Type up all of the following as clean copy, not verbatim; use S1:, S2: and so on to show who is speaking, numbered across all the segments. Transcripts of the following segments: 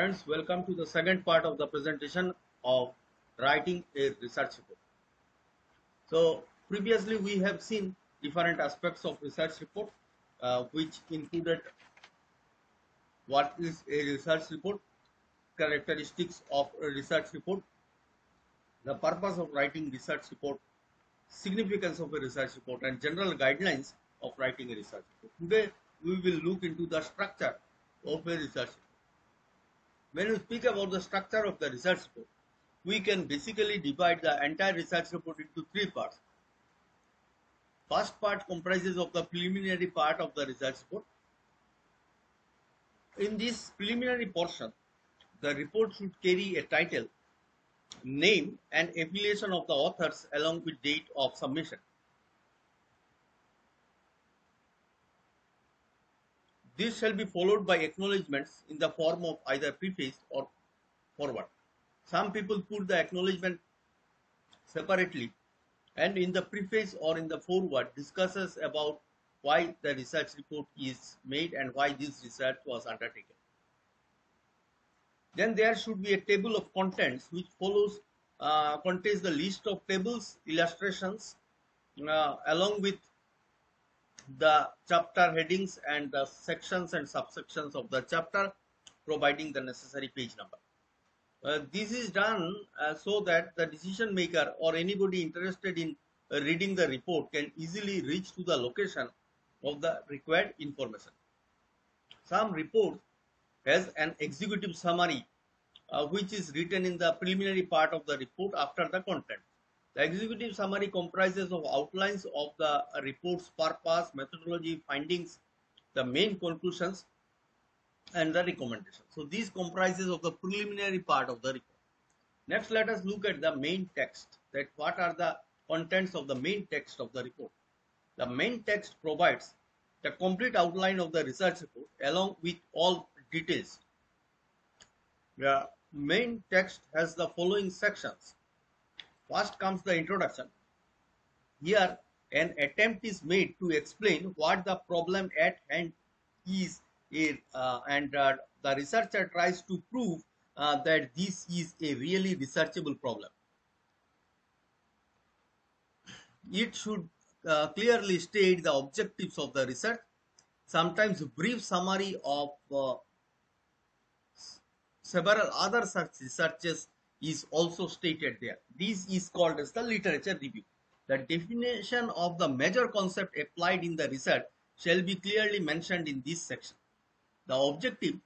S1: Friends, welcome to the second part of the presentation of writing a research report. So previously we have seen different aspects of research report, which included what is a research report, characteristics of a research report, the purpose of writing research report, significance of a research report, and general guidelines of writing a research report. Today we will look into the structure of a research report. When we speak about the structure of the research report, we can basically divide the entire research report into three parts. First part comprises of the preliminary part of the research report. In this preliminary portion, the report should carry a title, name, and affiliation of the authors along with date of submission. This shall be followed by acknowledgements in the form of either preface or foreword. Some people put the acknowledgement separately, and in the preface or in the foreword discusses about why the research report is made and why this research was undertaken. Then there should be a table of contents which contains the list of tables, illustrations, along with the chapter headings and the sections and subsections of the chapter, providing the necessary page number. This is done so that the decision maker or anybody interested in reading the report can easily reach to the location of the required information. Some report has an executive summary which is written in the preliminary part of the report after the content. The executive summary comprises of outlines of the report's purpose, methodology, findings, the main conclusions, and the recommendation. So these comprises of the preliminary part of the report. Next, let us look at the main text, that what are the contents of the main text of the report. The main text provides the complete outline of the research report along with all details. The main text has the following sections. First comes the introduction. Here an attempt is made to explain what the problem at hand is, and the researcher tries to prove that this is a really researchable problem. It should clearly state the objectives of the research. Sometimes a brief summary of several other such researches is also stated there. This is called as the literature review. The definition of the major concept applied in the research shall be clearly mentioned in this section. The objective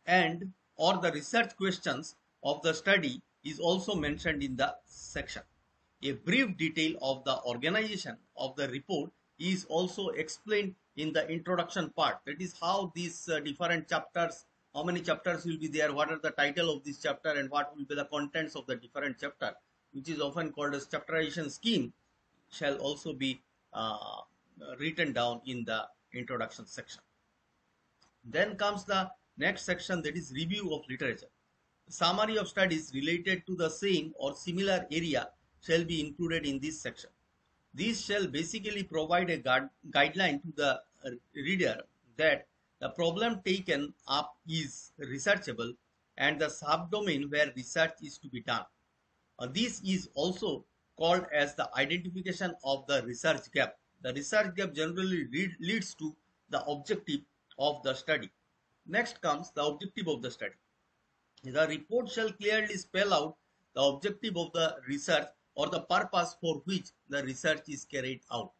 S1: and or the research questions of the study is also mentioned in the section. A brief detail of the organization of the report is also explained in the introduction part. That is how these different chapters, how many chapters will be there, what are the title of this chapter, and what will be the contents of the different chapter, which is often called as chapterization scheme, shall also be written down in the introduction section. Then comes the next section, that is review of literature. Summary of studies related to the same or similar area shall be included in this section. This shall basically provide a guideline to the reader that the problem taken up is researchable and the subdomain where research is to be done. This is also called as the identification of the research gap. The research gap generally leads to the objective of the study. Next comes the objective of the study. The report shall clearly spell out the objective of the research or the purpose for which the research is carried out.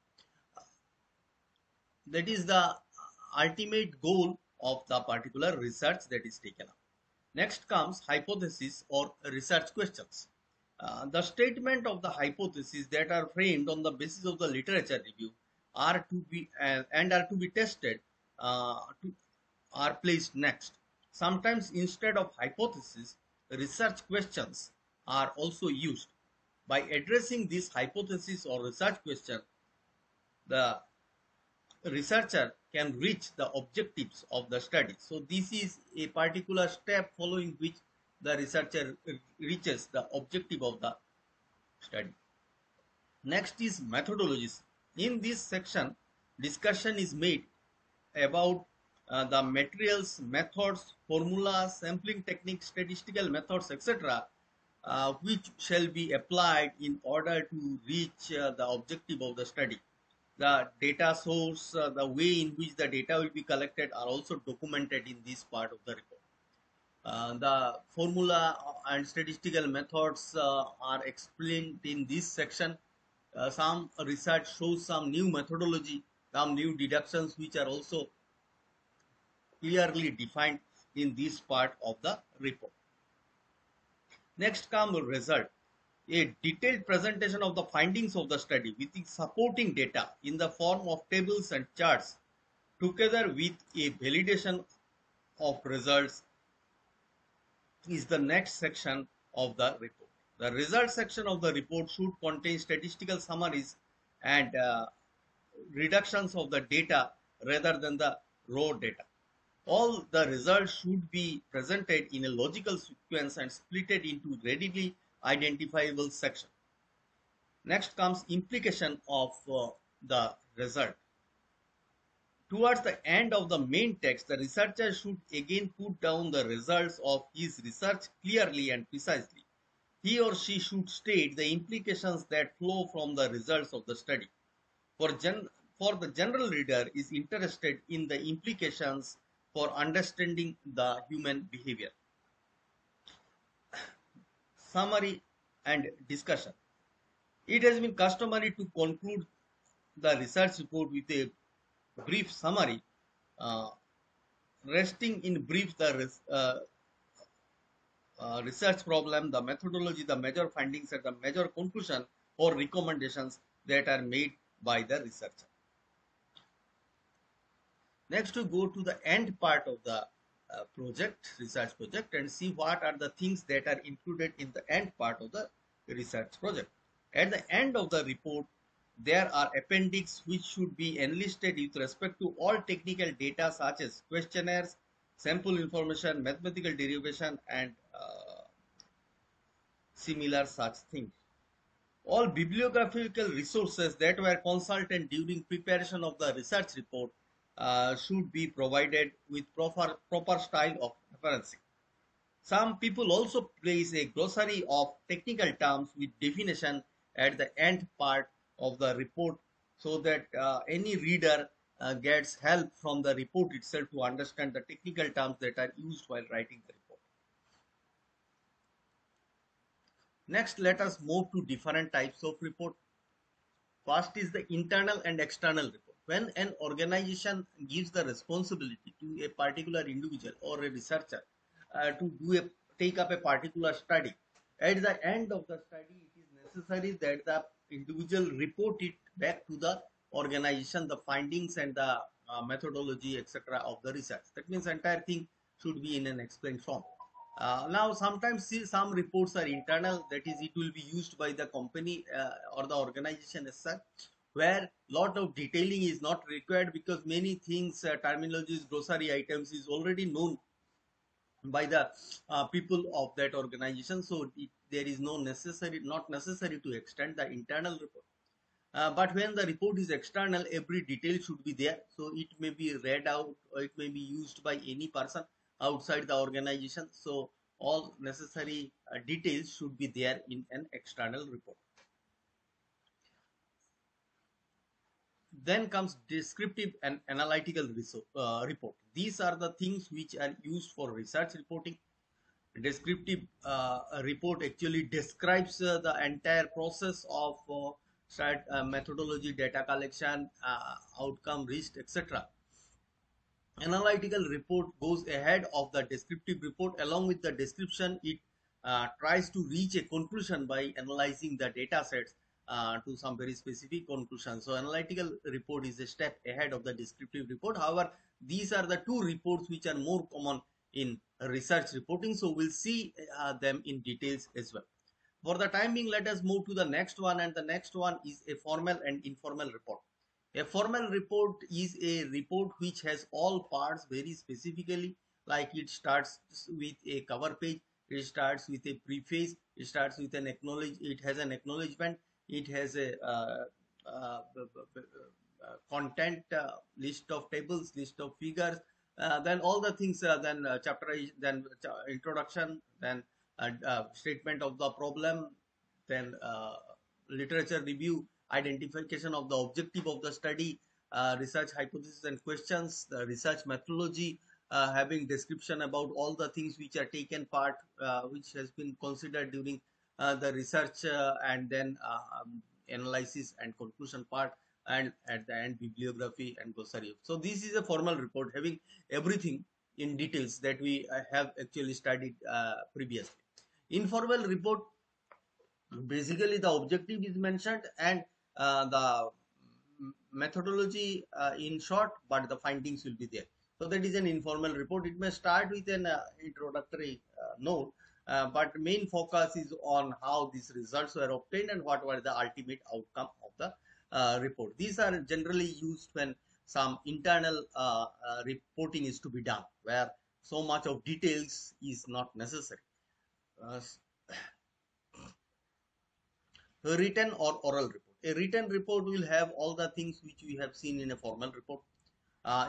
S1: That is the ultimate goal of the particular research that is taken up. Next comes hypothesis or research questions. The statement of the hypotheses that are framed on the basis of the literature review are to be tested are placed next. Sometimes instead of hypothesis, research questions are also used. By addressing this hypothesis or research question, the researcher can reach the objectives of the study. So this is a particular step following which the researcher reaches the objective of the study. Next is methodologies. In this section, discussion is made about the materials, methods, formulas, sampling techniques, statistical methods, etc., which shall be applied in order to reach the objective of the study. The data source, the way in which the data will be collected are also documented in this part of the report. The formula and statistical methods are explained in this section. Some research shows some new methodology, some new deductions which are also clearly defined in this part of the report. Next comes result. A detailed presentation of the findings of the study with the supporting data in the form of tables and charts together with a validation of results is the next section of the report. The result section of the report should contain statistical summaries and reductions of the data rather than the raw data. All the results should be presented in a logical sequence and split into readily identifiable sections. Next comes implication of the result. Towards the end of the main text, the researcher should again put down the results of his research clearly and precisely. He or she should state the implications that flow from the results of the study. For the general reader is interested in the implications for understanding the human behavior. Summary and discussion. It has been customary to conclude the research report with a brief summary, resting in brief the research problem, the methodology, the major findings, and the major conclusion or recommendations that are made by the researcher. Next, we go to the end part of the research project, and see what are the things that are included in the end part of the research project. At the end of the report, there are appendix which should be enlisted with respect to all technical data such as questionnaires, sample information, mathematical derivation, and similar such things. All bibliographical resources that were consulted during preparation of the research report should be provided with proper style of referencing. Some people also place a glossary of technical terms with definition at the end part of the report so that any reader gets help from the report itself to understand the technical terms that are used while writing the report. Next, let us move to different types of report. First is the internal and external report. When an organization gives the responsibility to a particular individual or a researcher to take up a particular study, at the end of the study, it is necessary that the individual report it back to the organization, the findings and the methodology, etc. of the research. That means entire thing should be in an explained form. Now, sometimes some reports are internal, that is, it will be used by the company or the organization as such, where lot of detailing is not required because many things, terminologies, glossary items is already known by the people of that organization. So there is not necessary to extend the internal report. But when the report is external, every detail should be there. So it may be read out or it may be used by any person outside the organization. So all necessary details should be there in an external report. Then comes descriptive and analytical report. These are the things which are used for research reporting. Descriptive report actually describes the entire process of methodology, data collection, outcome, risk, etc. Analytical report goes ahead of the descriptive report. Along with the description, it tries to reach a conclusion by analyzing the data sets to some very specific conclusion. So analytical report is a step ahead of the descriptive report. However, these are the two reports which are more common in research reporting. So we'll see them in details as well. For the time being, let us move to the next one, and the next one is a formal and informal report. A formal report is a report which has all parts very specifically, like it starts with a cover page, it starts with a preface, it starts with an it has an acknowledgement, it has a content, list of tables, list of figures, Then all the things, then then introduction, then statement of the problem, then literature review, identification of the objective of the study, research hypothesis and questions, the research methodology, having description about all the things which are taken part, which has been considered during the research, and then analysis and conclusion part, and at the end bibliography and glossary. So this is a formal report having everything in details that we have actually studied previously. Informal report, basically the objective is mentioned and the methodology in short, but the findings will be there. So that is an informal report. It may start with an introductory note, but main focus is on how these results were obtained and what were the ultimate outcome of the report. These are generally used when some internal reporting is to be done, where so much of details is not necessary. Uh, a written or oral report. A written report will have all the things which we have seen in a formal report.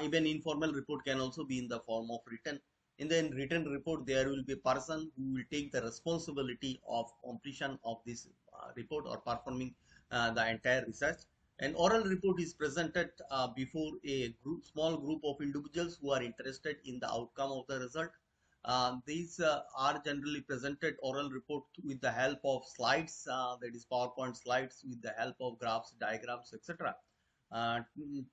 S1: Even informal report can also be in the form of written. In the written report, there will be a person who will take the responsibility of completion of this report or performing the entire research. An oral report is presented before a small group of individuals who are interested in the outcome of the result. These are generally presented oral report with the help of slides, that is PowerPoint slides, with the help of graphs, diagrams, etc.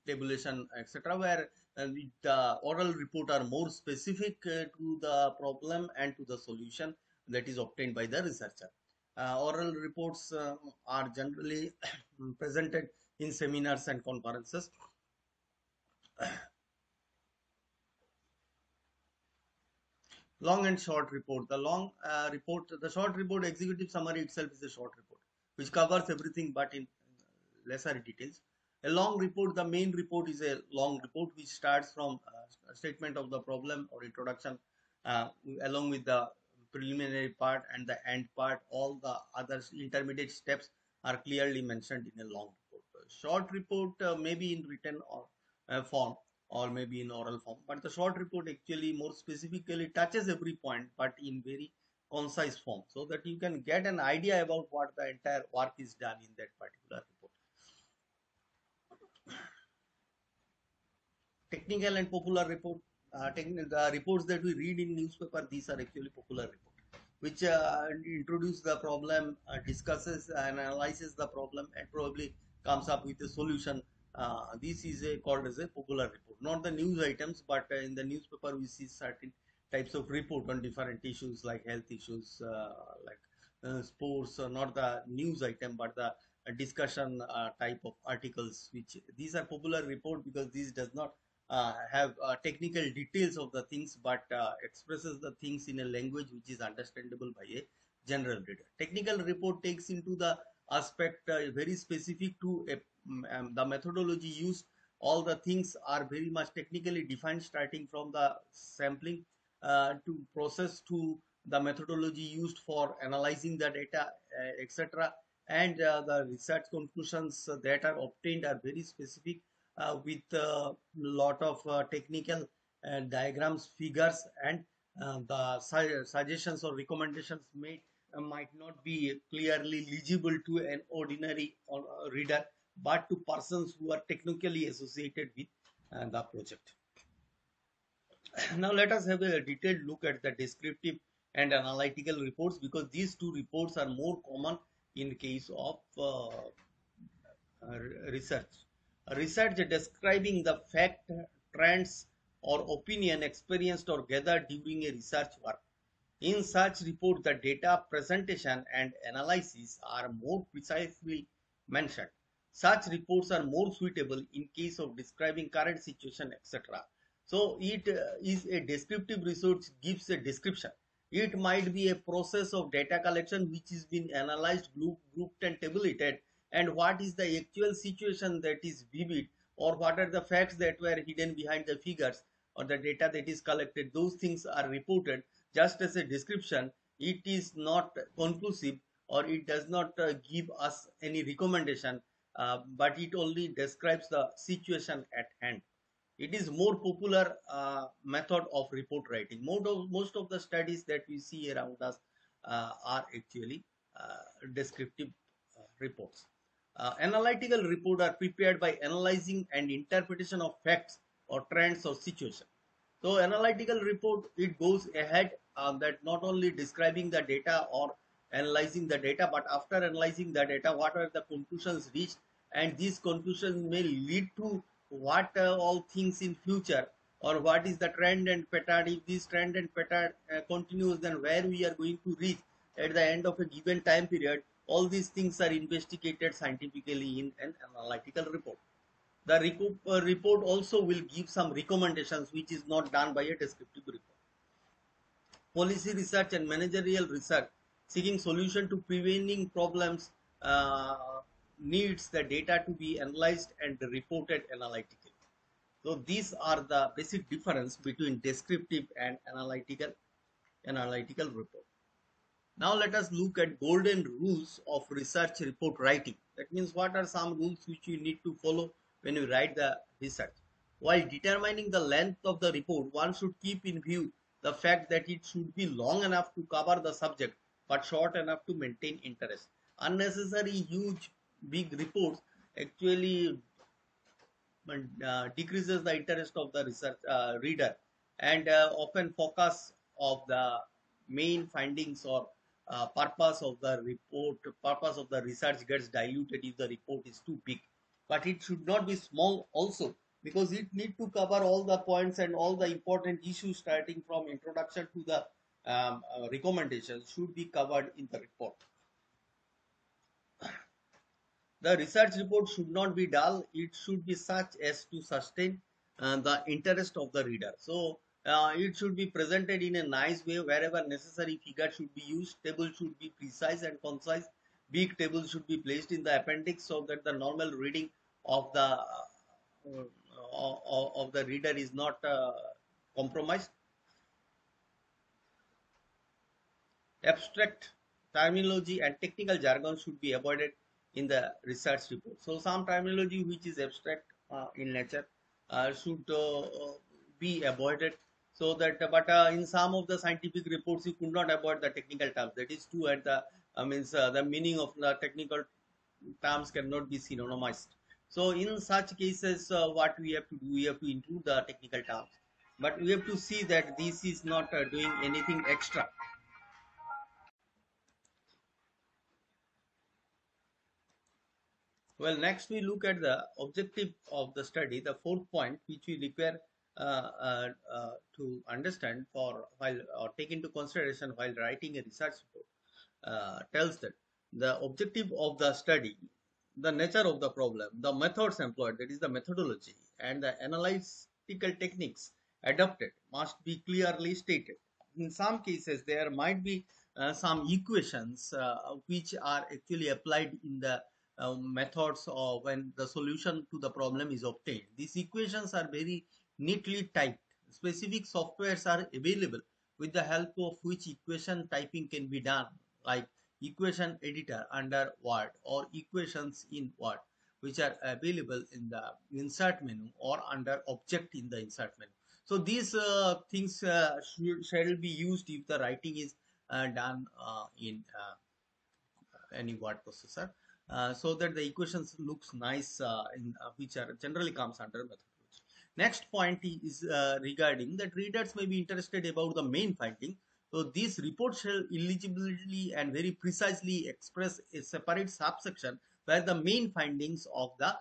S1: Tabulation, etc., where the oral report are more specific to the problem and to the solution that is obtained by the researcher. Oral reports are generally presented in seminars and conferences. Long and short report. The short report, executive summary itself is a short report, which covers everything but in lesser details. A long report, the main report is a long report which starts from a statement of the problem or introduction, along with the preliminary part and the end part. All the other intermediate steps are clearly mentioned in a long report. A short report may be in written or form, or maybe in oral form, but the short report actually more specifically touches every point but in very concise form, so that you can get an idea about what the entire work is done in that particular report. Technical and popular report. The reports that we read in newspaper, these are actually popular report, which introduce the problem, discusses and analyzes the problem, and probably comes up with a solution. This is called as a popular report, not the news items, but in the newspaper we see certain types of report on different issues like health issues, like sports, not the news item, but the discussion type of articles, which these are popular report because these does not have technical details of the things, but expresses the things in a language which is understandable by a general reader. Technical report takes into the aspect very specific to the methodology used. All the things are very much technically defined, starting from the sampling to process to the methodology used for analyzing the data, etc. And the research conclusions that are obtained are very specific, with a lot of technical diagrams, figures, and the suggestions or recommendations made might not be clearly legible to an ordinary reader, but to persons who are technically associated with the project. Now let us have a detailed look at the descriptive and analytical reports, because these two reports are more common in case of research. Research describing the fact, trends, or opinion experienced or gathered during a research work. In such report, the data presentation and analysis are more precisely mentioned. Such reports are more suitable in case of describing current situation, etc. So it is a descriptive research, gives a description. It might be a process of data collection which is being analyzed, grouped and tabulated, and what is the actual situation that is vivid, or what are the facts that were hidden behind the figures or the data that is collected. Those things are reported just as a description. It is not conclusive, or it does not give us any recommendation, but it only describes the situation at hand. It is more popular method of report writing. Most of the studies that we see around us are actually descriptive reports. Analytical reports are prepared by analyzing and interpretation of facts or trends or situation. So analytical report, it goes ahead that not only describing the data or analyzing the data, but after analyzing the data, what are the conclusions reached, and these conclusions may lead to what all things in future, or what is the trend and pattern. If this trend and pattern continues, then where we are going to reach at the end of a given time period. All these things are investigated scientifically in an analytical report. The report also will give some recommendations which is not done by a descriptive report. Policy research and managerial research seeking solution to preventing problems needs the data to be analyzed and reported analytically. So these are the basic difference between descriptive and analytical report. Now let us look at golden rules of research report writing. That means what are some rules which you need to follow when you write the research. While determining the length of the report, one should keep in view the fact that it should be long enough to cover the subject but short enough to maintain interest. Unnecessary huge big reports actually decreases the interest of the research reader, and often focus of the main findings or purpose of the report, purpose of the research gets diluted if the report is too big. But it should not be small also, because it need to cover all the points and all the important issues starting from introduction to the recommendations should be covered in the report. The research report should not be dull. It should be such as to sustain the interest of the reader. So it should be presented in a nice way. Wherever necessary, figure should be used. Table should be precise and concise. Big tables should be placed in the appendix so that the normal reading of the reader is not compromised. Abstract terminology and technical jargon should be avoided in the research report. So some terminology which is abstract in nature should be avoided, so that but in some of the scientific reports you could not avoid the technical terms. That is true, and the means the meaning of the technical terms cannot be synonymized. So in such cases, what we have to do, we have to include the technical terms, but we have to see that this is not doing anything extra. Well, next we look at the objective of the study, the fourth point, which we require to understand for while or take into consideration while writing a research report, tells that the objective of the study, the nature of the problem, the methods employed, that is the methodology, and the analytical techniques adopted must be clearly stated. In some cases, there might be some equations which are actually applied in the methods of when the solution to the problem is obtained. These equations are very neatly typed. Specific softwares are available with the help of which equation typing can be done, like equation editor under Word or equations in Word, which are available in the insert menu or under object in the insert menu. So these things shall be used if the writing is done in any word processor, so that the equations looks nice, which are generally comes under methodology. Next point is regarding that readers may be interested about the main finding. So this report shall illegibly and very precisely express a separate subsection where the main findings of the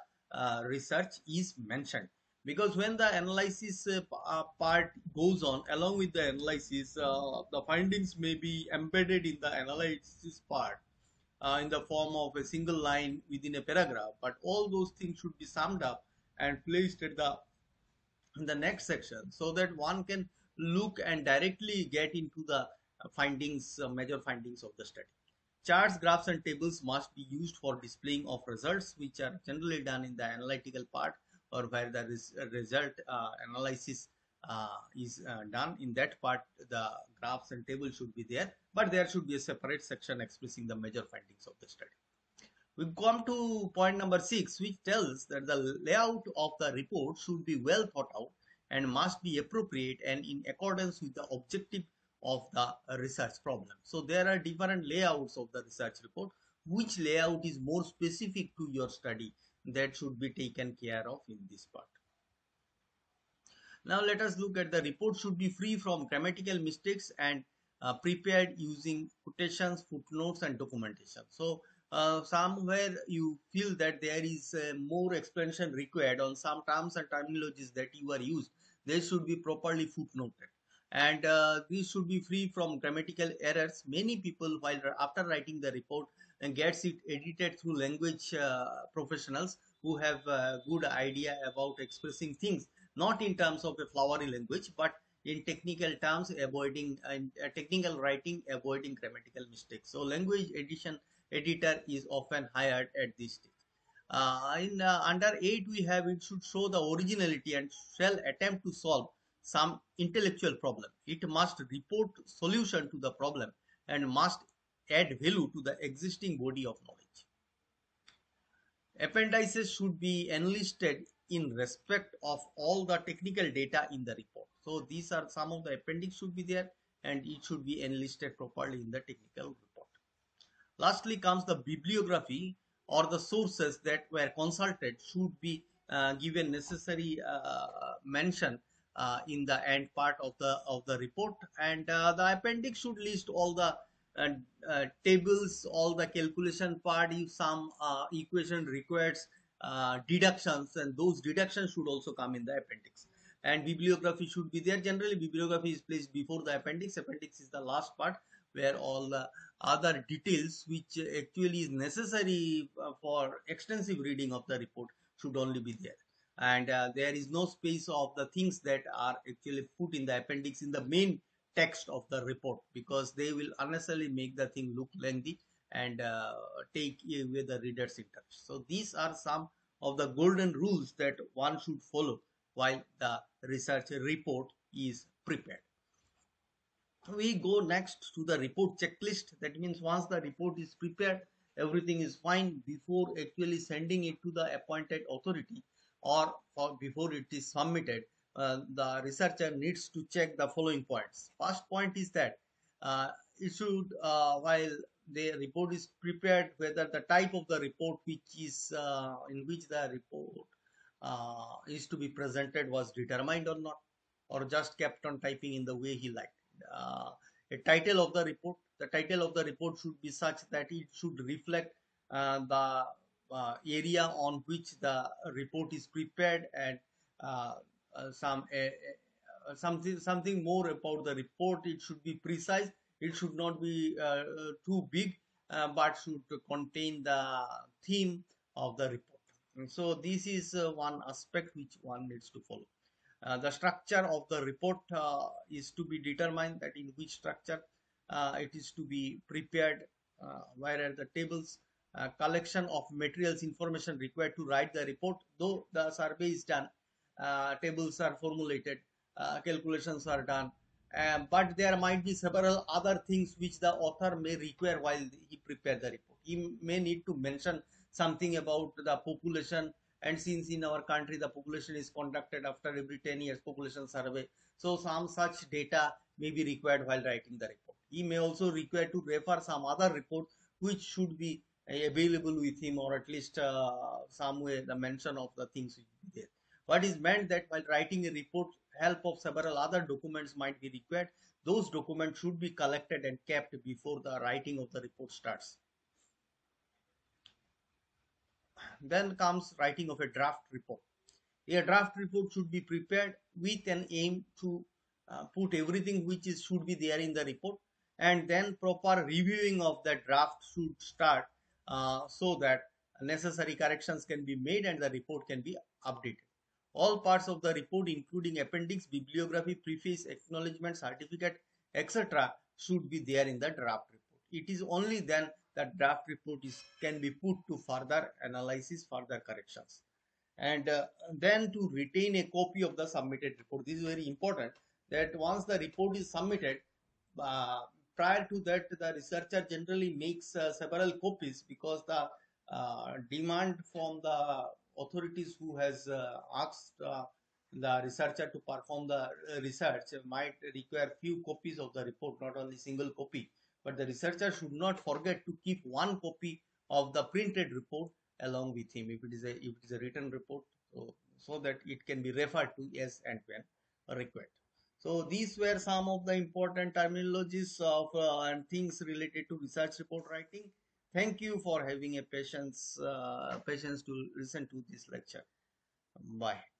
S1: research is mentioned. Because when the analysis part goes on, along with the analysis, the findings may be embedded in the analysis part in the form of a single line within a paragraph, but all those things should be summed up and placed at the in the next section, so that one can look and directly get into the findings, major findings of the study. Charts, graphs, and tables must be used for displaying of results, which are generally done in the analytical part, or where the result analysis is done. In that part, the graphs and tables should be there, but there should be a separate section expressing the major findings of the study. We come to point number 6, which tells that the layout of the report should be well thought out and must be appropriate and in accordance with the objective of the research problem. So there are different layouts of the research report. Which layout is more specific to your study, that should be taken care of in this part. Now let us look at the report should be free from grammatical mistakes and prepared using quotations, footnotes and documentation. So somewhere you feel that there is more explanation required on some terms and terminologies that you are used. They should be properly footnoted. And this should be free from grammatical errors. Many people, while after writing the report, and gets it edited through language professionals who have a good idea about expressing things not in terms of a flowery language, but in technical terms, avoiding technical writing, avoiding grammatical mistakes. So language editor is often hired at this stage. In under 8, we have it should show the originality and shall attempt to solve some intellectual problem. It must report solution to the problem and must add value to the existing body of knowledge. Appendices should be enlisted in respect of all the technical data in the report. So these are some of the appendix should be there and it should be enlisted properly in the technical report. Lastly comes the bibliography or the sources that were consulted should be given necessary mention in the end part of the report, and the appendix should list all the tables, all the calculation part, if some equation requires deductions, and those deductions should also come in the appendix. And bibliography should be there. Generally bibliography is placed before the appendix. Appendix is the last part where all the other details which actually is necessary for extensive reading of the report should only be there. And there is no space of the things that are actually put in the appendix in the main text of the report, because they will unnecessarily make the thing look lengthy and take away the reader's interest. So these are some of the golden rules that one should follow while the research report is prepared. We go next to the report checklist. That means once the report is prepared, everything is fine, before actually sending it to the appointed authority or before it is submitted, the researcher needs to check the following points. First point is that it should, while the report is prepared, whether the type of the report which is in which the report is to be presented was determined or not, or just kept on typing in the way he liked. A title of the report. The title of the report should be such that it should reflect the area on which the report is prepared, and something more about the report. It should be precise. It should not be too big, but should contain the theme of the report. And so this is one aspect which one needs to follow. The structure of the report is to be determined, that in which structure it is to be prepared, where are the tables, collection of materials, information required to write the report. Though the survey is done, tables are formulated, calculations are done, but there might be several other things which the author may require while he prepare the report. He may need to mention something about the population, and since in our country the population is conducted after every 10 years population survey, so some such data may be required while writing the report. He may also require to refer some other report which should be available with him, or at least some way the mention of the things will be there. What is meant that while writing a report, help of several other documents might be required. Those documents should be collected and kept before the writing of the report starts. Then comes writing of a draft report. A draft report should be prepared with an aim to put everything which is should be there in the report, and then proper reviewing of the draft should start, so that necessary corrections can be made and the report can be updated. All parts of the report, including appendix, bibliography, preface, acknowledgement, certificate, etc., should be there in the draft report. It is only then that draft report can be put to further analysis, further corrections. And then to retain a copy of the submitted report. This is very important, that once the report is submitted, prior to that the researcher generally makes several copies, because the demand from the authorities who has asked the researcher to perform the research might require few copies of the report, not only single copy, but the researcher should not forget to keep one copy of the printed report along with him if it is a written report, so that it can be referred to as and when required. So these were some of the important terminologies of and things related to research report writing. Thank you for having a patience to listen to this lecture. Bye.